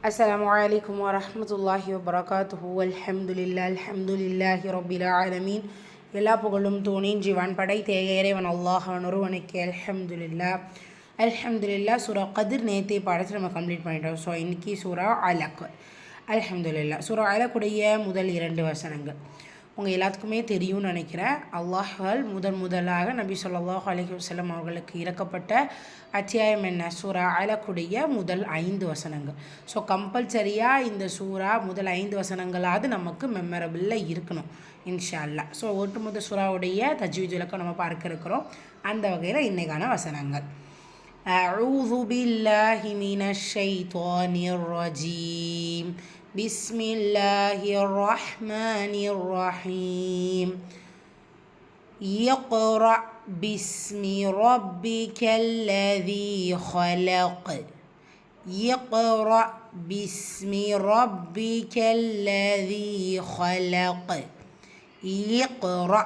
அஸ்ஸலாமு அலைக்கும் வரஹ்மத்துல்லாஹி வபரகாத்துஹு. அல்ஹம்துலில்லாஹி ரப்பில் ஆலமீன். எல்லா புகழும் தூணின் ஜீவான் படைத்த இறைவன் அல்லாஹ் ஒருவனுக்கு. அல்ஹம்துலில்லாஹ். சூரா கதிர் நேற்றை பாடத்தை நம்ம கம்ப்ளீட் பண்ணிட்டோம். ஸோ இன்றைக்கி சூரா அலக். அல்ஹம்துலில்லாஹ். சூரா அலக்குடைய முதல் 2 வசனங்கள் உங்கள் எல்லாத்துக்குமே தெரியும்னு நினைக்கிறேன். அல்லாஹ்வால் முதலாக நபி ஸல்லல்லாஹு அலைஹி வஸல்லம் அவர்களுக்கு இறக்கப்பட்ட அத்தியாயம் என்ன? சூரா அலக்குடைய முதல் 5 வசனங்கள். ஸோ கம்பல்சரியாக இந்த சூரா முதல் 5 வசனங்களாவது நமக்கு மெமரபிளில் இருக்கணும் இன்ஷா அல்லாஹ். ஸோ ஒட்டுமொத்த சூறாவுடைய தஜ்வீத் விளக்கம் நம்ம பார்க்க இருக்கிறோம். அந்த வகையில் இன்றைக்கான வசனங்கள். أعوذ بالله من الشيطان الرجيم. بسم الله الرحمن الرحيم. يقرأ باسم ربك الذي خلق. يقرأ باسم ربك الذي خلق. يقرأ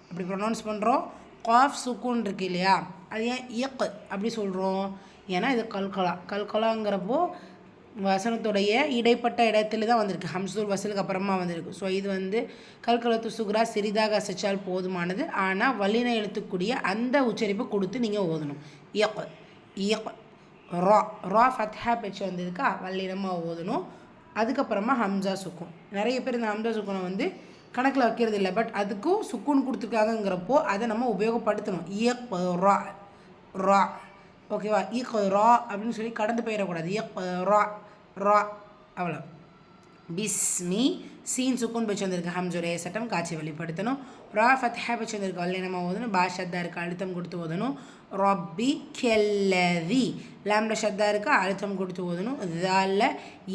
அப்படி ப்ரொனவுன்ஸ் பண்ணுறோம். காஃப் சுக்கூன் இருக்கு இல்லையா, அது ஏன் இயக்கு அப்படி சொல்கிறோம்? ஏன்னா இது கல்கலாங்கிறப்போ வசனத்துடைய இடைப்பட்ட இடத்துல தான் வந்திருக்கு. ஹம்சுல் வசலுக்கு அப்புறமா வந்திருக்கு. ஸோ இது கல்கலத்து சுகுரா சிறிதாக அசைச்சால் போதுமானது. ஆனால் வல்லின எழுத்துக்கூடிய அந்த உச்சரிப்பு கொடுத்து நீங்கள் ஓதணும். இயக்கு இயக்கு ரா ரா ஃபத்ஹா பெச்சு வந்திருக்கா, வல்லினமாக ஓதணும். அதுக்கப்புறமா ஹம்சா சுக்கூன். நிறைய பேர் இந்த ஹம்சா சுக்கூனை கணக்கில் வைக்கிறது இல்லை. பட் அதுக்கும் சுக்கூன் கொடுத்துருக்காங்கங்கிறப்போ அதை நம்ம உபயோகப்படுத்தணும். இயக் ரா ரா, ஓகேவா? இக் ரா அப்படின்னு சொல்லி கடந்து போயிடக்கூடாது. இயக் ரா ரா, அவ்வளோ. பிஸ்மி சீன் சுக்கூன் வச்சு வந்திருக்கு. ஹம்சுடைய சட்டம் காட்சி வெளிப்படுத்தணும். ரா ஃபத்ஹா வச்சு வந்திருக்கு. வல்ல நம்ம ஓதணும். பா ஷத்தா இருக்குது, அழுத்தம் கொடுத்து ஓதணும். ரப்பி கெல்லதி லாம்ல ஷத்தா இருக்குது, அழுத்தம் கொடுத்து ஓதணும். தால்ல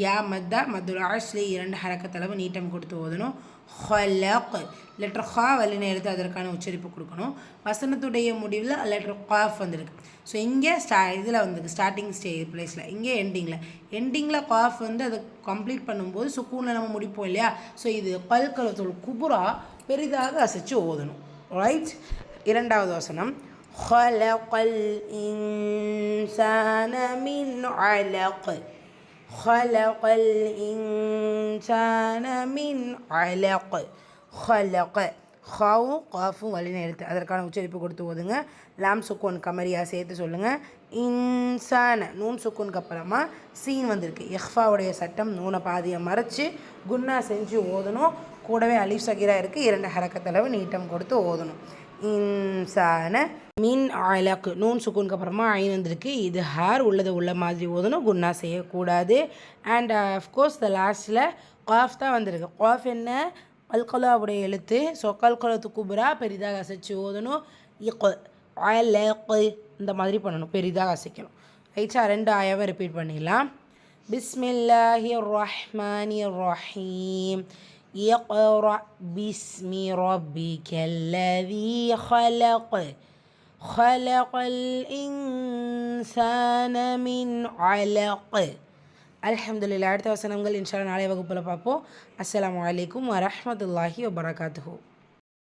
யா மத்தா மத்துல் அஸ்லி 2 ஹரக்கத்தளவு நீட்டம் கொடுத்து ஓதணும். ஹலக் லெட்டர் ஹா வல்லின எழுத்து, அதற்கான உச்சரிப்பு கொடுக்கணும். வசனத்துடைய முடிவில் லெட்டர் காஃப் வந்திருக்கு. ஸோ இங்கே இதில் வந்திருக்கு ஸ்டார்டிங் பிளேஸில். இங்கே எண்டிங்கில் காஃப் அதை கம்ப்ளீட் பண்ணும்போது சுக்கூனில் நம்ம முடிப்போம் இல்லையா. ஸோ இது கல்கலத்துல் குபுரா பெரிதாக அசைச்சு ஓதணும். ரைட். 2வது வசனம். خلق الإنسان من علق. خلق الإنسان من علق. خلق ஹாவும் காஃபும் வல்லின எழுத்து, அதற்கான உச்சரிப்பு கொடுத்து ஓதுங்க. லாம் சுக்கூன் கமரியா சேர்த்து சொல்லுங்கள். இன்சான நூன் சுக்கூனுக்கு அப்புறமா சீன் வந்திருக்கு. இஹ்ஃபாவுடைய சட்டம் நூனை பாதியை மறைச்சி குன்னா செஞ்சு ஓதணும். கூடவே அலிஃப் சகீரா இருக்குது, 2 ஹரக்கத்தளவு நீட்டம் கொடுத்து ஓதணும். இன்சான மின் அலக் நூன் சுக்கூனுக்கு அப்புறமா ஐன் வந்திருக்கு. இது ஹார் உள்ள மாதிரி ஓதணும், குன்னா செய்யக்கூடாது. அண்ட் அஃப்கோர்ஸ் த லாஸ்ட்டில் காஃப் தான் வந்திருக்கு. காஃப் என்ன? கல்கலாவுடைய எழுத்து. ஸோ கல்கலத்து குபுரா பெரிதாக அசைச்சு ஓதணும். இந்த மாதிரி பண்ணணும், பெரிதாக அசைக்கணும். ரைட்டா? 2 ஆயாவை ரிப்பீட் பண்ணிடலாம். பிஸ்மில்லாஹிர் ரஹ்மானிர் ரஹீம். يقرأ باسم ربك الذي خلق. خلق الإنسان من علق. அல்ஹம்துலில்லாஹ். அடுத்த வசனங்கள் இன்ஷா அல்லாஹ் நாளைய வகுப்பில் பார்ப்போம். அஸ்ஸலாமு அலைக்கும் வரஹ்மத்துல்லாஹி வபரகாத்துஹு.